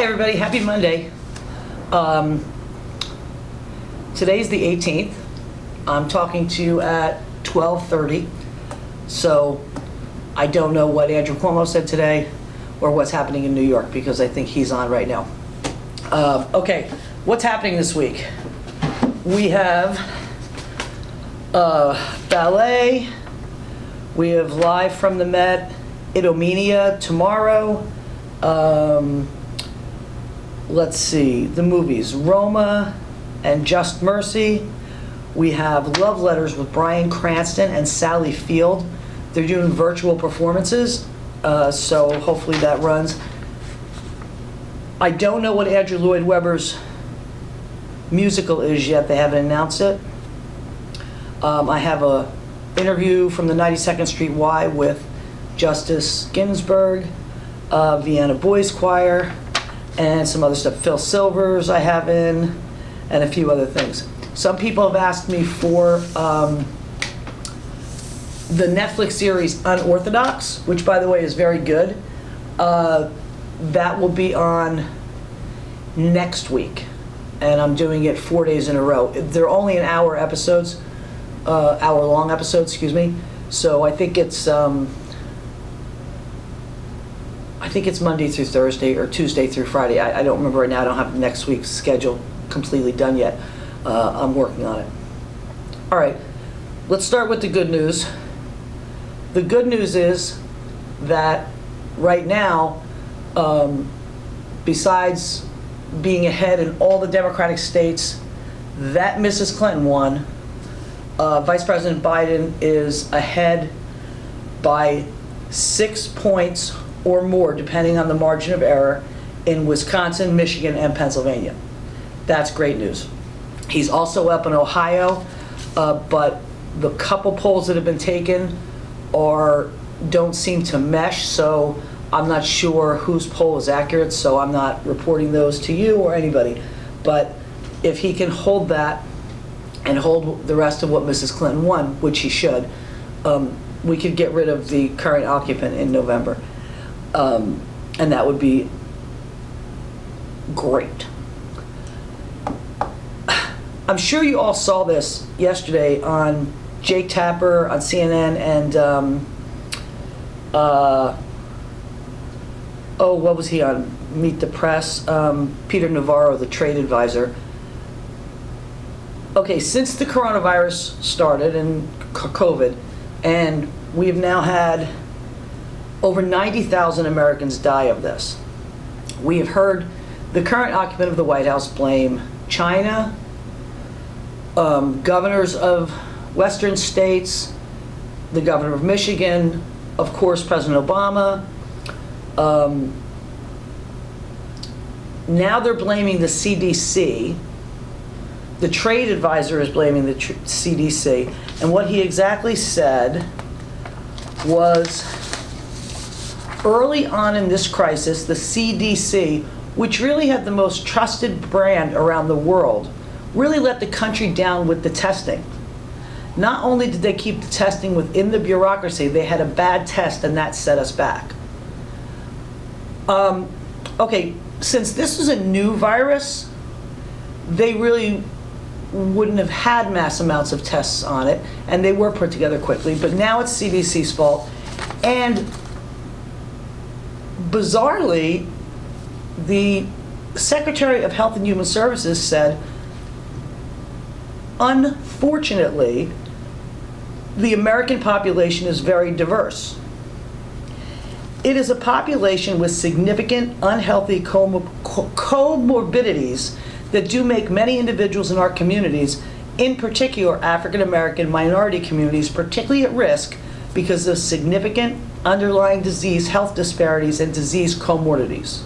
everybody, happy Monday. Today's the 18th. I'm talking to you at 12:30. So I don't know what Andrew Cuomo said today or what's happening in New York because I think he's on right now. Okay, what's happening this week? We have ballet. We have Live from the Met, Idomenia tomorrow. Let's see, the movies, Roma and Just Mercy. We have Love Letters with Bryan Cranston and Sally Field. They're doing virtual performances, so hopefully that runs. I don't know what Andrew Lloyd Webber's musical is yet. They haven't announced it. I have a interview from the 92nd Street Y with Justice Ginsburg, Vienna Boys Choir, and some other stuff. Phil Silvers I have in, and a few other things. Some people have asked me for the Netflix series Unorthodox, which by the way is very good. That will be on next week, and I'm doing it 4 days in a row. They're only an hour episodes, hour-long episodes, excuse me. So I think it's Monday through Thursday or Tuesday through Friday. I don't remember right now. I don't have next week's schedule completely done yet. I'm working on it. All right, let's start with the good news. The good news is that right now, besides being ahead in all the Democratic states that Mrs. Clinton won, Vice President Biden is ahead by 6 points or more, depending on the margin of error, in Wisconsin, Michigan, and Pennsylvania. That's great news. He's also up in Ohio, but the couple polls that have been taken don't seem to mesh, so I'm not sure whose poll is accurate, so I'm not reporting those to you or anybody. But if he can hold that and hold the rest of what Mrs. Clinton won, which he should, we could get rid of the current occupant in November. And that would be great. I'm sure you all saw this yesterday on Jake Tapper on CNN and what was he on? Meet the Press. Peter Navarro, the trade advisor. Okay, since the coronavirus started and COVID, and we've now had over 90,000 Americans die of this. We have heard the current occupant of the White House blame China, governors of Western states, the governor of Michigan, of course, President Obama. Now they're blaming the CDC. The trade advisor is blaming the CDC. And what he exactly said was, early on in this crisis, the CDC, which really had the most trusted brand around the world, really let the country down with the testing. Not only did they keep the testing within the bureaucracy, they had a bad test and that set us back. Okay, since this is a new virus, they really wouldn't have had mass amounts of tests on it, and they were put together quickly, but now it's CDC's fault. And bizarrely, the Secretary of Health and Human Services said, unfortunately, the American population is very diverse. It is a population with significant unhealthy comorbidities that do make many individuals in our communities, in particular African American minority communities, particularly at risk because of significant underlying disease, health disparities, and disease comorbidities.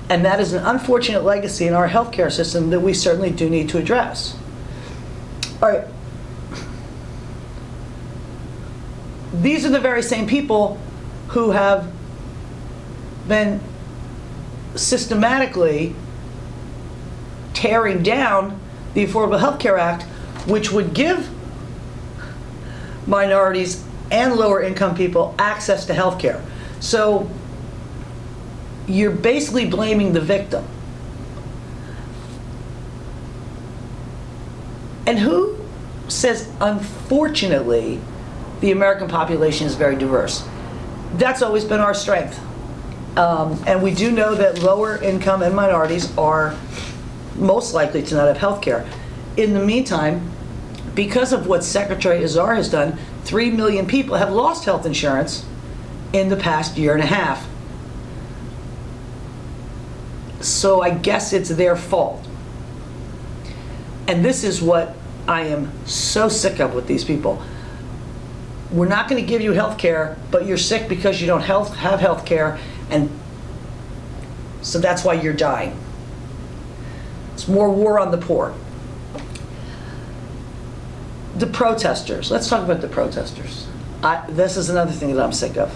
And that is an unfortunate legacy in our healthcare system that we certainly do need to address. All right. These are the very same people who have been systematically tearing down the Affordable Health Care Act, which would give minorities and lower income people access to health care. So you're basically blaming the victim. And who says, unfortunately, the American population is very diverse? That's always been our strength. And we do know that lower income and minorities are most likely to not have health care. In the meantime, because of what Secretary Azar has done, 3 million people have lost health insurance in the past year and a half. So I guess it's their fault. And this is what I am so sick of with these people. We're not going to give you health care, but you're sick because you don't have health care, and so that's why you're dying. It's more war on the poor. The protesters. Let's talk about the protesters. This is another thing that I'm sick of.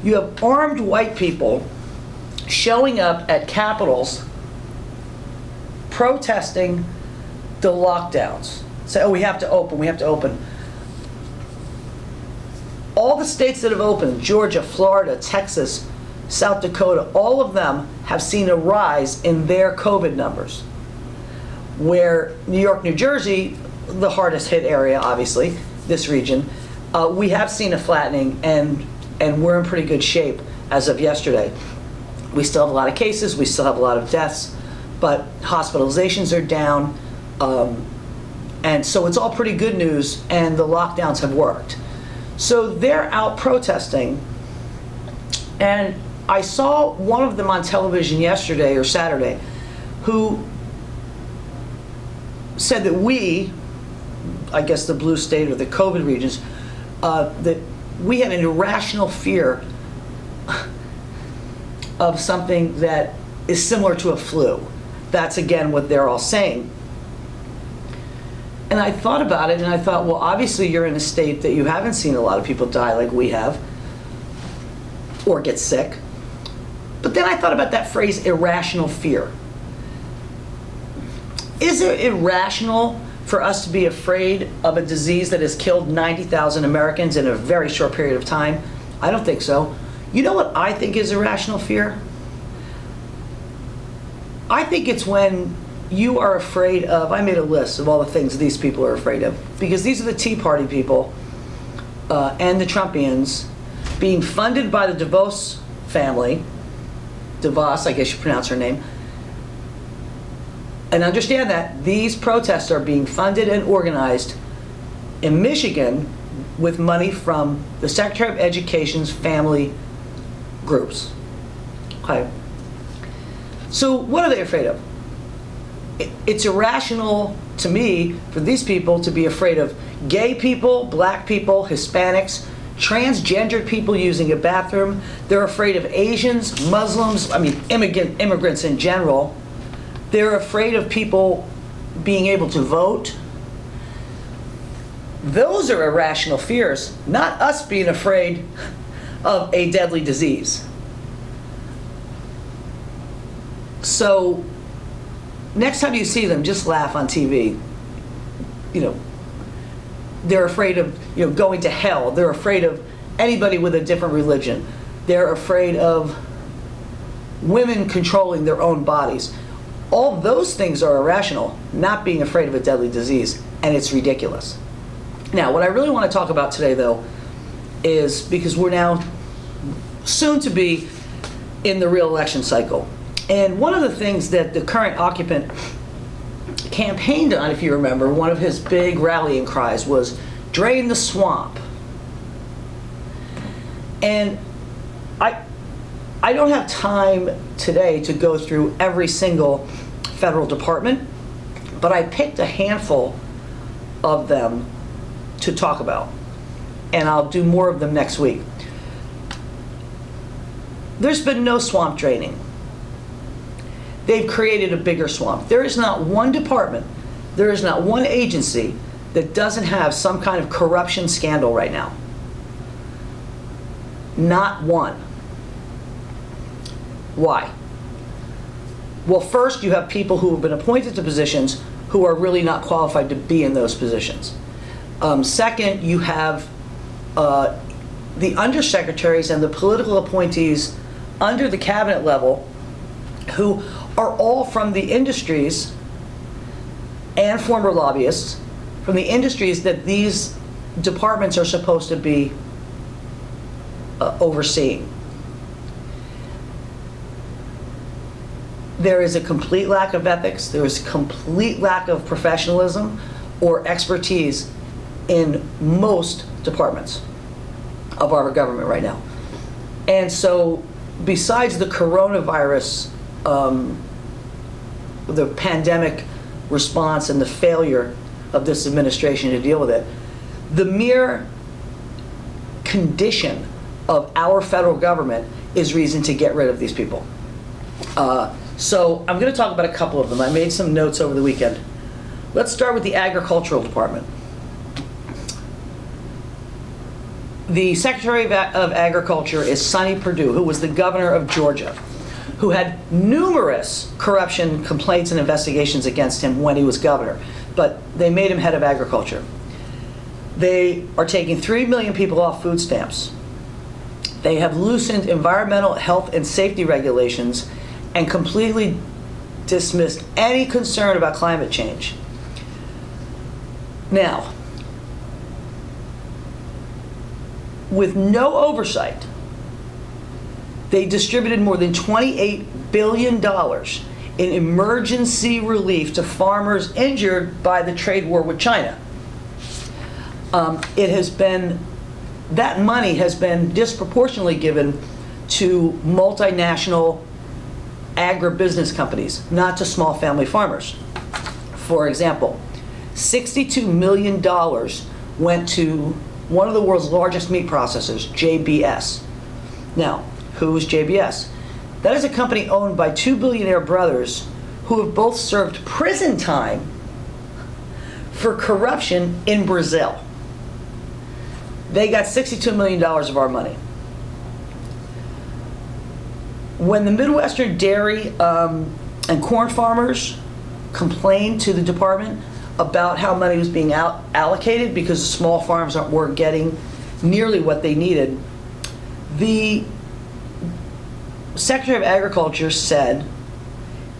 You have armed white people showing up at capitals protesting the lockdowns. Say, oh, we have to open, we have to open. All the states that have opened, Georgia, Florida, Texas, South Dakota, all of them have seen a rise in their COVID numbers. Where New York, New Jersey, the hardest hit area, obviously, this region, we have seen a flattening, and we're in pretty good shape as of yesterday. We still have a lot of cases, we still have a lot of deaths, but hospitalizations are down, and so it's all pretty good news, and the lockdowns have worked. So they're out protesting, and I saw one of them on television yesterday or Saturday who said that we, I guess the blue state or the COVID regions, that we had an irrational fear of something that is similar to a flu. That's again what they're all saying. And I thought about it and I thought, well, obviously you're in a state that you haven't seen a lot of people die like we have, or get sick. But then I thought about that phrase, irrational fear. Is it irrational for us to be afraid of a disease that has killed 90,000 Americans in a very short period of time? I don't think so. You know what I think is irrational fear? I think it's when you are afraid of, I made a list of all the things these people are afraid of, because these are the Tea Party people and the Trumpians being funded by the DeVos family, DeVos, I guess you pronounce her name, and understand that these protests are being funded and organized in Michigan with money from the Secretary of Education's family groups. Okay. So what are they afraid of? It's irrational to me for these people to be afraid of gay people, black people, Hispanics, transgendered people using a bathroom. They're afraid of Asians, Muslims, I mean immigrants in general. They're afraid of people being able to vote. Those are irrational fears, not us being afraid of a deadly disease. So next time you see them, just laugh on TV. You know, they're afraid of, you know, going to hell. They're afraid of anybody with a different religion. They're afraid of women controlling their own bodies. All those things are irrational, not being afraid of a deadly disease, and it's ridiculous. Now, what I really want to talk about today, though, is because we're now soon to be in the real election cycle. And one of the things that the current occupant campaigned on, if you remember, one of his big rallying cries was, "Drain the swamp." And I don't have time today to go through every single federal department, but I picked a handful of them to talk about, and I'll do more of them next week. There's been no swamp draining. They've created a bigger swamp. There is not one department, there is not one agency that doesn't have some kind of corruption scandal right now. Not one. Why? Well, first, you have people who have been appointed to positions who are really not qualified to be in those positions. Second, you have the undersecretaries and the political appointees under the cabinet level who are all from the industries and former lobbyists from the industries that these departments are supposed to be overseeing. There is a complete lack of ethics, there is a complete lack of professionalism or expertise in most departments of our government right now. And so, besides the coronavirus, the pandemic response and the failure of this administration to deal with it, the mere condition of our federal government is reason to get rid of these people. So I'm going to talk about a couple of them. I made some notes over the weekend. Let's start with the Agricultural Department. The Secretary of Agriculture is Sonny Perdue, who was the governor of Georgia, who had numerous corruption complaints and investigations against him when he was governor, but they made him head of agriculture. They are taking 3 million people off food stamps. They have loosened environmental health and safety regulations and completely dismissed any concern about climate change. Now, with no oversight, they distributed more than $28 billion in emergency relief to farmers injured by the trade war with China. That money has been disproportionately given to multinational agribusiness companies, not to small family farmers. For example, $62 million went to one of the world's largest meat processors, JBS. Now, who is JBS? That is a company owned by two billionaire brothers who have both served prison time for corruption in Brazil. They got $62 million of our money. When the Midwestern dairy and corn farmers complained to the department about how money was being allocated because the small farms weren't getting nearly what they needed, the Secretary of Agriculture said,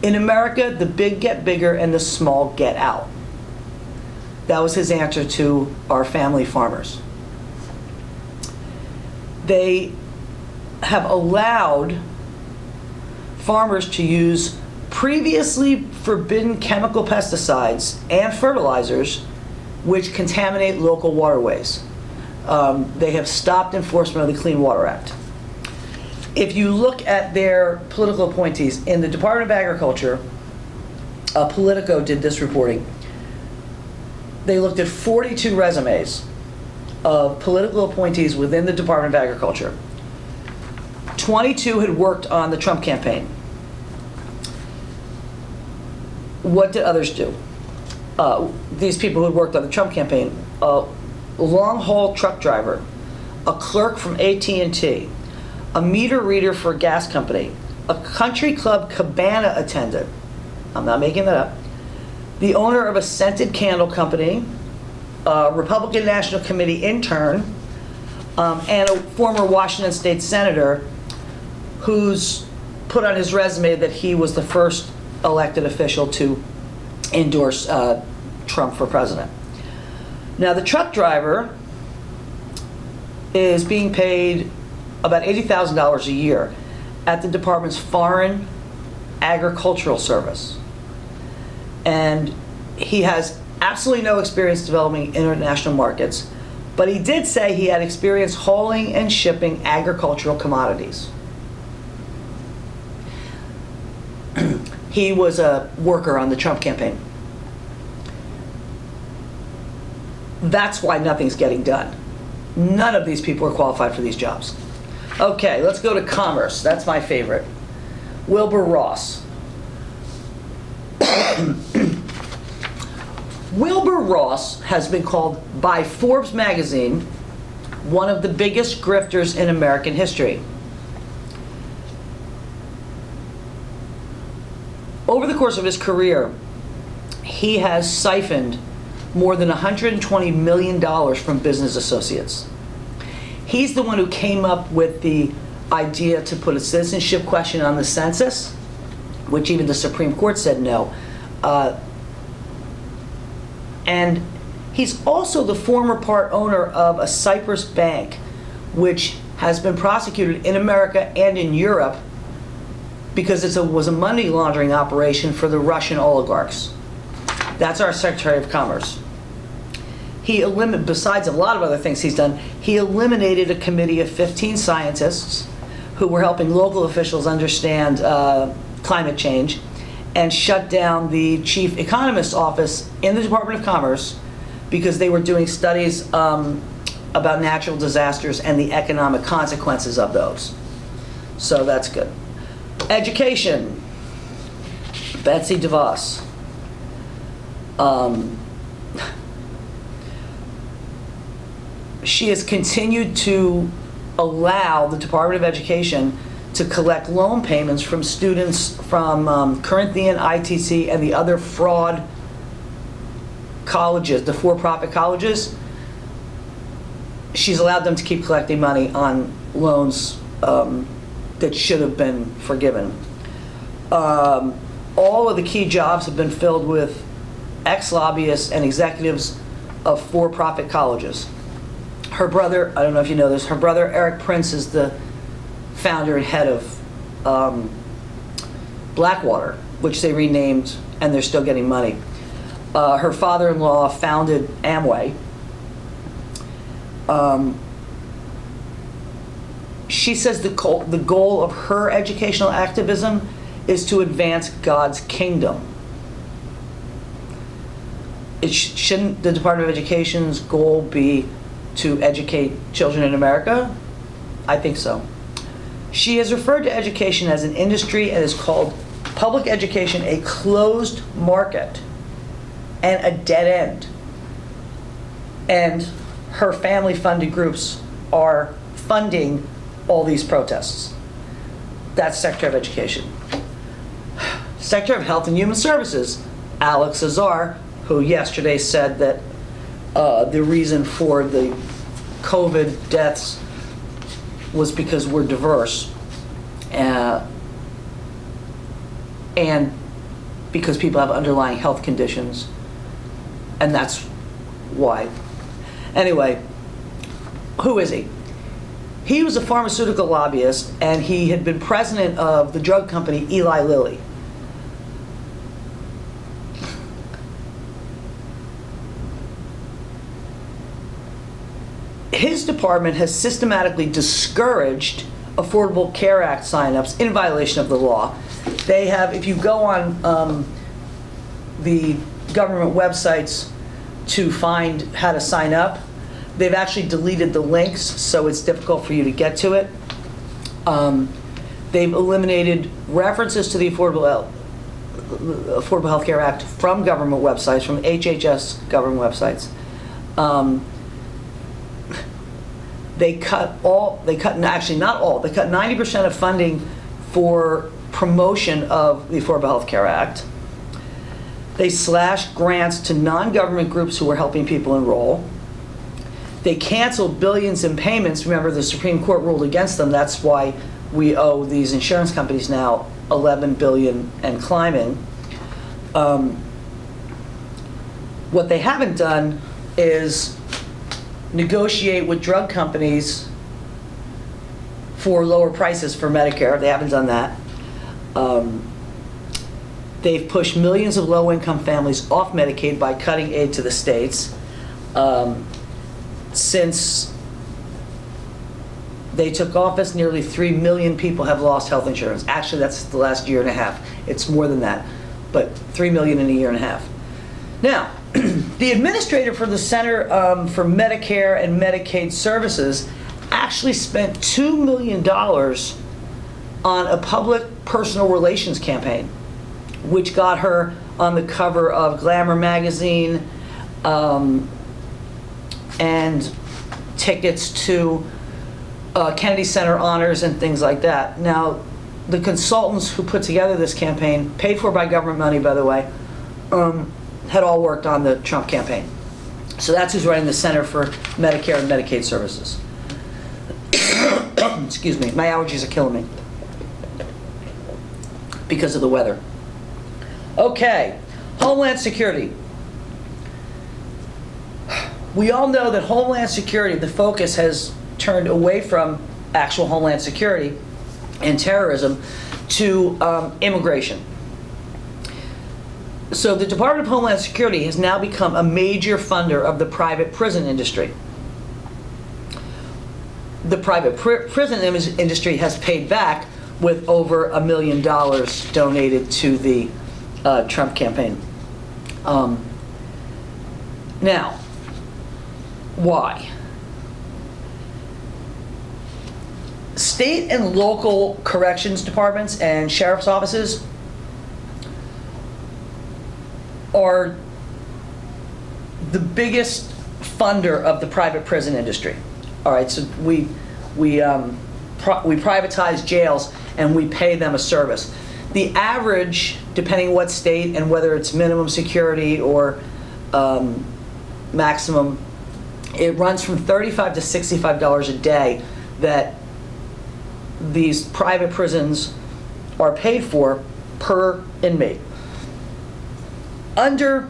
in America, the big get bigger and the small get out. That was his answer to our family farmers. They have allowed farmers to use previously forbidden chemical pesticides and fertilizers which contaminate local waterways. They have stopped enforcement of the Clean Water Act. If you look at their political appointees in the Department of Agriculture, Politico did this reporting. They looked at 42 resumes of political appointees within the Department of Agriculture. 22 had worked on the Trump campaign. What did others do? These people who had worked on the Trump campaign, a long-haul truck driver, a clerk from AT&T, a meter reader for a gas company, a country club cabana attendant, I'm not making that up, the owner of a scented candle company, a Republican National Committee intern, and a former Washington State senator who's put on his resume that he was the first elected official to endorse Trump for president. Now, the truck driver is being paid about $80,000 a year at the department's Foreign Agricultural Service. And he has absolutely no experience developing international markets, but he did say he had experience hauling and shipping agricultural commodities. He was a worker on the Trump campaign. That's why nothing's getting done. None of these people are qualified for these jobs. Okay, let's go to commerce. That's my favorite. Wilbur Ross. Wilbur Ross has been called by Forbes magazine one of the biggest grifters in American history. Over the course of his career, he has siphoned more than $120 million from business associates. He's the one who came up with the idea to put a citizenship question on the census, which even the Supreme Court said no. And he's also the former part owner of a Cyprus bank, which has been prosecuted in America and in Europe because it was a money laundering operation for the Russian oligarchs. That's our Secretary of Commerce. Besides a lot of other things he's done, he eliminated a committee of 15 scientists who were helping local officials understand climate change, and shut down the chief economist's office in the Department of Commerce because they were doing studies about natural disasters and the economic consequences of those. So that's good. Education. Betsy DeVos. She has continued to allow the Department of Education to collect loan payments from students from Corinthian, ITC, and the other fraud colleges, the for-profit colleges. She's allowed them to keep collecting money on loans that should have been forgiven. All of the key jobs have been filled with ex-lobbyists and executives of for-profit colleges. Her brother, I don't know if you know this, her brother Eric Prince is the founder and head of Blackwater, which they renamed, and they're still getting money. Her father-in-law founded Amway. She says the goal of her educational activism is to advance God's kingdom. Shouldn't the Department of Education's goal be to educate children in America? I think so. She has referred to education as an industry and has called public education a closed market and a dead end. And her family-funded groups are funding all these protests. That's Secretary of Education. Secretary of Health and Human Services, Alex Azar, who yesterday said that the reason for the COVID deaths was because we're diverse and because people have underlying health conditions, and that's why. Anyway, who is he? He was a pharmaceutical lobbyist, and he had been president of the drug company Eli Lilly. His department has systematically discouraged Affordable Care Act signups in violation of the law. They have, if you go on the government websites to find how to sign up, they've actually deleted the links, so it's difficult for you to get to it. They've eliminated references to the Affordable Health Care Act from government websites, from HHS government websites. They cut 90% of funding for promotion of the Affordable Health Care Act. They slashed grants to non-government groups who were helping people enroll. They canceled billions in payments. Remember, the Supreme Court ruled against them. That's why we owe these insurance companies now $11 billion and climbing. What they haven't done is negotiate with drug companies for lower prices for Medicare. They haven't done that. They've pushed millions of low-income families off Medicaid by cutting aid to the states. Since they took office, nearly 3 million people have lost health insurance. Actually, that's the last year and a half. It's more than that, but 3 million in a year and a half. Now, the administrator for the Center for Medicare and Medicaid Services actually spent $2 million on a public personal relations campaign, which got her on the cover of Glamour magazine and tickets to Kennedy Center honors and things like that. Now, the consultants who put together this campaign, paid for by government money, by the way, had all worked on the Trump campaign. So that's who's running the Center for Medicare and Medicaid Services. Excuse me, my allergies are killing me because of the weather. Okay, Homeland Security. We all know that Homeland Security, the focus has turned away from actual Homeland Security and terrorism to immigration. So the Department of Homeland Security has now become a major funder of the private prison industry. The private prison industry has paid back with over $1 million donated to the Trump campaign. Now, why? State and local corrections departments and sheriff's offices are the biggest funder of the private prison industry. All right, so we privatize jails and we pay them a service. The average, depending what state and whether it's minimum security or maximum, it runs from $35 to $65 a day that these private prisons are paid for per inmate. Under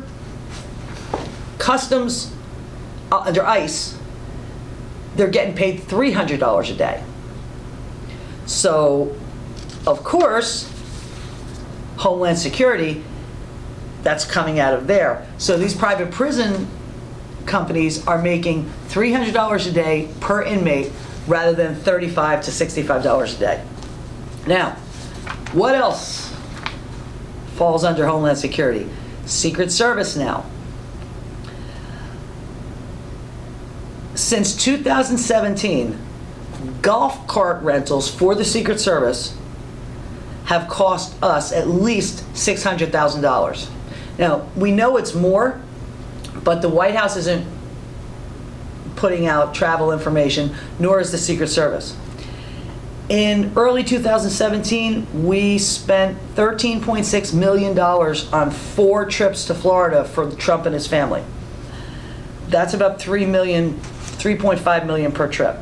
customs, under ICE, they're getting paid $300 a day. So, of course, Homeland Security, that's coming out of there. So these private prison companies are making $300 a day per inmate rather than $35 to $65 a day. Now, what else falls under Homeland Security? Secret Service now. Since 2017, golf cart rentals for the Secret Service have cost us at least $600,000. Now, we know it's more, but the White House isn't putting out travel information, nor is the Secret Service. In early 2017, we spent $13.6 million on 4 trips to Florida for Trump and his family. That's about $3.5 million per trip.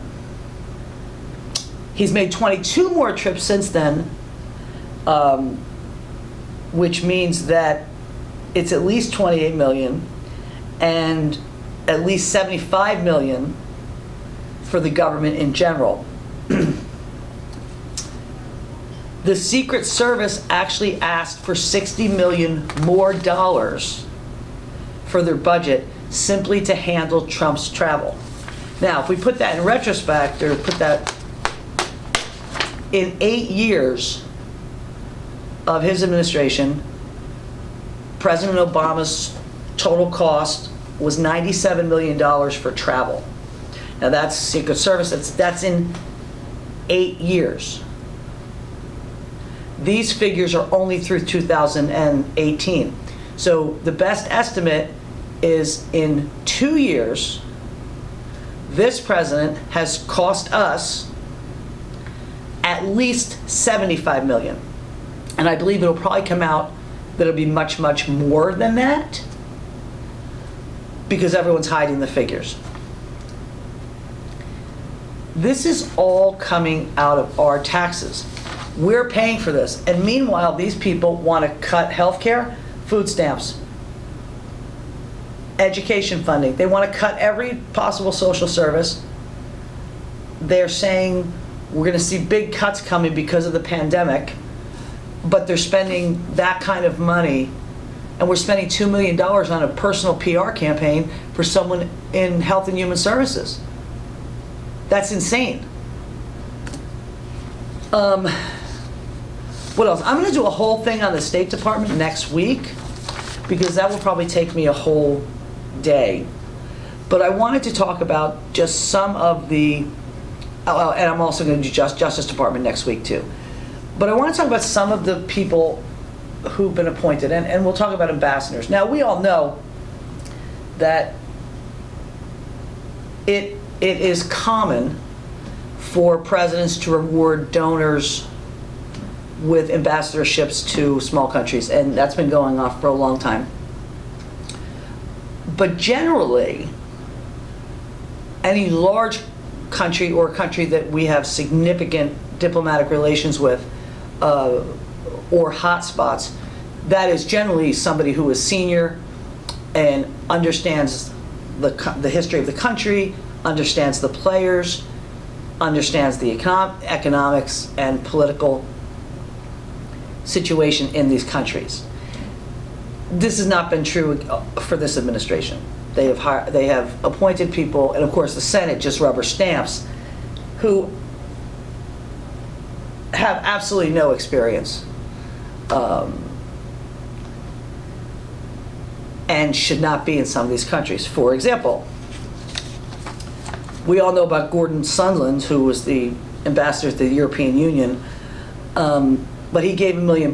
He's made 22 more trips since then, which means that it's at least $28 million and at least $75 million for the government in general. The Secret Service actually asked for $60 million more dollars for their budget simply to handle Trump's travel. Now, if we put that in retrospect, or put that in 8 years of his administration, President Obama's total cost was $97 million for travel. Now that's Secret Service, that's in 8 years. These figures are only through 2018. So the best estimate is in 2 years, this president has cost us at least $75 million. And I believe it'll probably come out that it'll be much, much more than that because everyone's hiding the figures. This is all coming out of our taxes. We're paying for this. And meanwhile, these people want to cut health care, food stamps, education funding. They want to cut every possible social service. They're saying we're going to see big cuts coming because of the pandemic, but they're spending that kind of money, and we're spending $2 million on a personal PR campaign for someone in Health and Human Services. That's insane. What else? I'm going to do a whole thing on the State Department next week because that will probably take me a whole day. But I wanted to talk about just some of the, and I'm also going to do Justice Department next week too. But I want to talk about some of the people who've been appointed, and we'll talk about ambassadors. Now, we all know that it is common for presidents to reward donors with ambassadorships to small countries, and that's been going on for a long time. But generally, any large country or a country that we have significant diplomatic relations with, or hotspots, that is generally somebody who is senior and understands the history of the country, understands the players, understands the economics and political situation in these countries. This has not been true for this administration. They have appointed people, and of course the Senate just rubber stamps, who have absolutely no experience and should not be in some of these countries. For example, we all know about Gordon Sondland, who was the ambassador to the European Union, but he gave $1 million.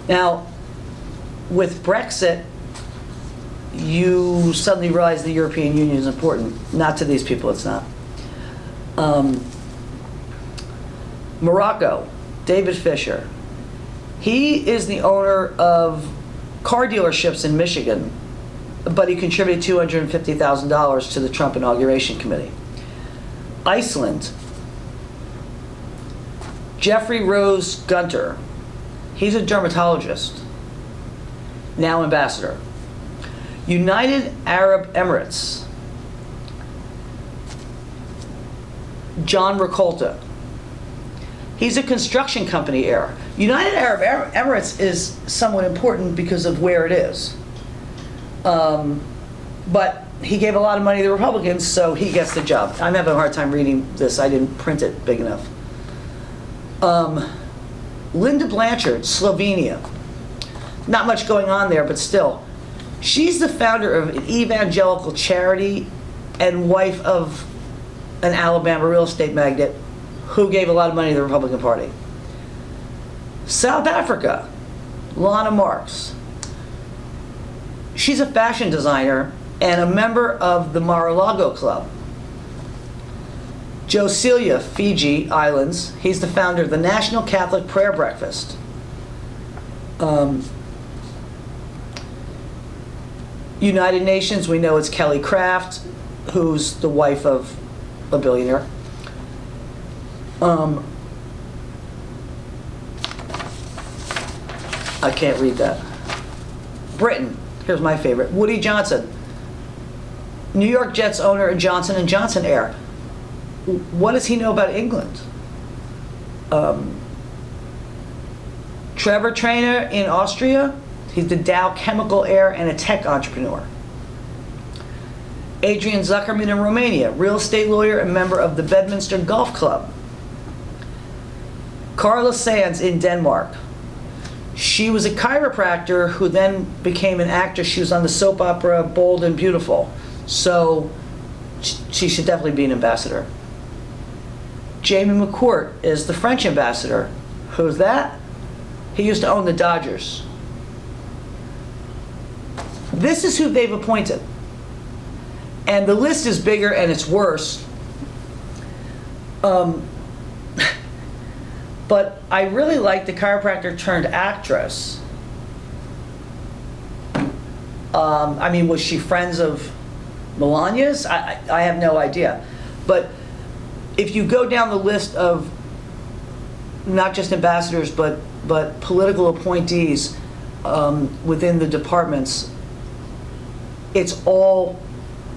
Now, with Brexit, you suddenly realize the European Union is important. Not to these people, it's not. Morocco, David Fisher. He is the owner of car dealerships in Michigan, but he contributed $250,000 to the Trump inauguration committee. Iceland, Jeffrey Rose Gunter. He's a dermatologist, now ambassador. United Arab Emirates, John Rakolta. He's a construction company heir. United Arab Emirates is somewhat important because of where it is. But he gave a lot of money to the Republicans, so he gets the job. I'm having a hard time reading this. I didn't print it big enough. Linda Blanchard, Slovenia. Not much going on there, but still. She's the founder of an evangelical charity and wife of an Alabama real estate magnate who gave a lot of money to the Republican Party. South Africa, Lana Marks. She's a fashion designer and a member of the Mar-a-Lago Club. Joe Celia, Fiji Islands. He's the founder of the National Catholic Prayer Breakfast. United Nations, we know it's Kelly Craft, who's the wife of a billionaire. I can't read that. Britain, here's my favorite. Woody Johnson, New York Jets owner and Johnson & Johnson heir. What does he know about England? Trevor Trainer in Austria. He's the Dow Chemical heir and a tech entrepreneur. Adrian Zuckerman in Romania, real estate lawyer and member of the Bedminster Golf Club. Carla Sands in Denmark. She was a chiropractor who then became an actress. She was on the soap opera Bold and Beautiful. So she should definitely be an ambassador. Jamie McCourt is the French ambassador. Who's that? He used to own the Dodgers. This is who they've appointed. And the list is bigger and it's worse. But I really like the chiropractor turned actress. I mean, was she friends of Melania's? I have no idea. But if you go down the list of not just ambassadors, but political appointees within the departments, it's all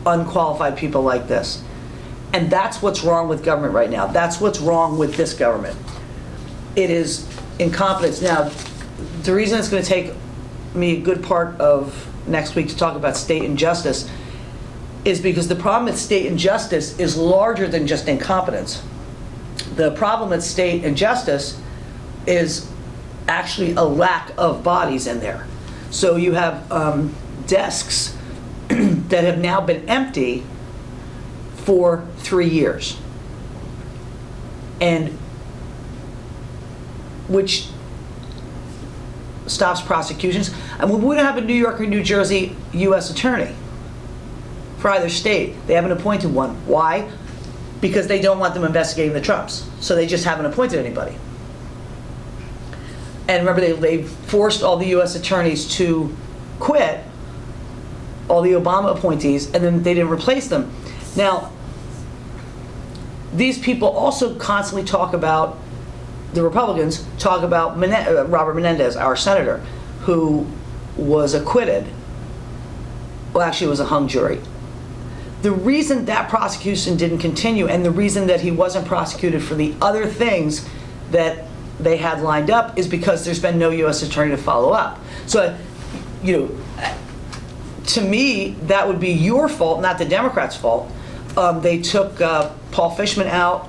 unqualified people like this. And that's what's wrong with government right now. That's what's wrong with this government. It is incompetence. Now, the reason it's going to take me a good part of next week to talk about state injustice is because the problem with state injustice is larger than just incompetence. The problem with state injustice is actually a lack of bodies in there. So you have desks that have now been empty for 3 years, and which stops prosecutions. And we wouldn't have a New York or New Jersey U.S. attorney for either state. They haven't appointed one. Why? Because they don't want them investigating the Trumps. So they just haven't appointed anybody. And remember, they forced all the U.S. attorneys to quit, all the Obama appointees, and then they didn't replace them. Now, these people also constantly talk about, the Republicans talk about Robert Menendez, our senator, who was acquitted. Well, actually, it was a hung jury. The reason that prosecution didn't continue, and the reason that he wasn't prosecuted for the other things that they had lined up, is because there's been no U.S. attorney to follow up. So, to me, that would be your fault, not the Democrats' fault. They took Paul Fishman out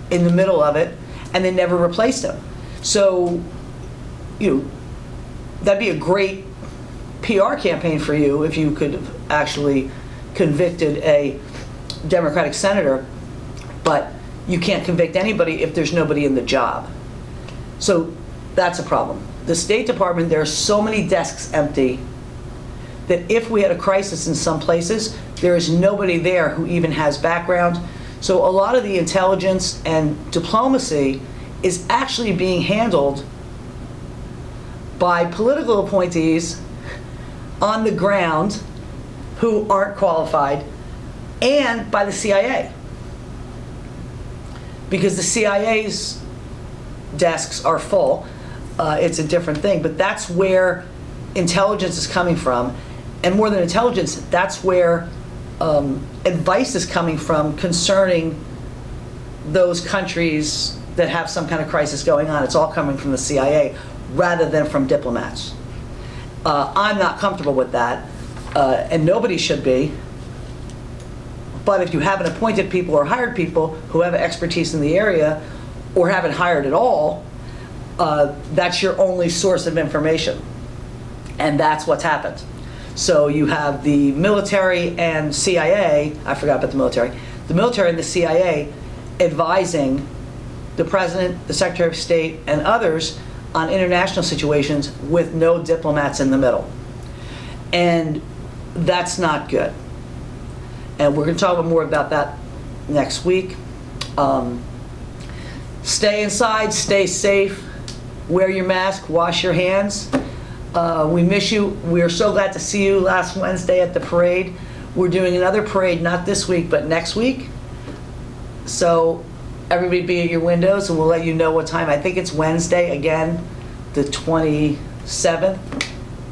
in the middle of it, and they never replaced him. So, that'd be a great PR campaign for you if you could have actually convicted a Democratic senator, but you can't convict anybody if there's nobody in the job. So that's a problem. The State Department, there are so many desks empty that if we had a crisis in some places, there is nobody there who even has background. So a lot of the intelligence and diplomacy is actually being handled by political appointees on the ground who aren't qualified, and by the CIA. Because the CIA's desks are full. It's a different thing, but that's where intelligence is coming from. And more than intelligence, that's where advice is coming from concerning those countries that have some kind of crisis going on. It's all coming from the CIA rather than from diplomats. I'm not comfortable with that, and nobody should be. But if you haven't appointed people or hired people who have expertise in the area, or haven't hired at all, that's your only source of information. And that's what's happened. So you have the military and CIA, I forgot about the military and the CIA advising the President, the Secretary of State, and others on international situations with no diplomats in the middle. And that's not good. And we're going to talk more about that next week. Stay inside, stay safe, wear your mask, wash your hands. We miss you. We are so glad to see you last Wednesday at the parade. We're doing another parade, not this week, but next week. So everybody be at your windows, and we'll let you know what time. I think it's Wednesday, again, the 27th.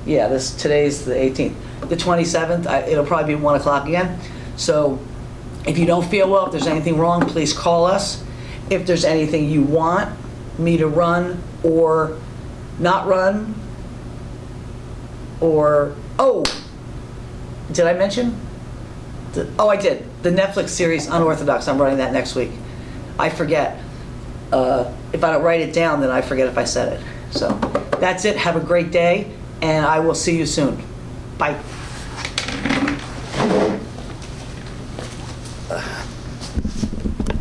Yeah, today's the 18th. The 27th, it'll probably be 1 o'clock again. So if you don't feel well, if there's anything wrong, please call us. If there's anything you want me to run or not run, or, did I mention? I did. The Netflix series Unorthodox, I'm running that next week. I forget. If I don't write it down, then I forget if I said it. So that's it. Have a great day, and I will see you soon. Bye.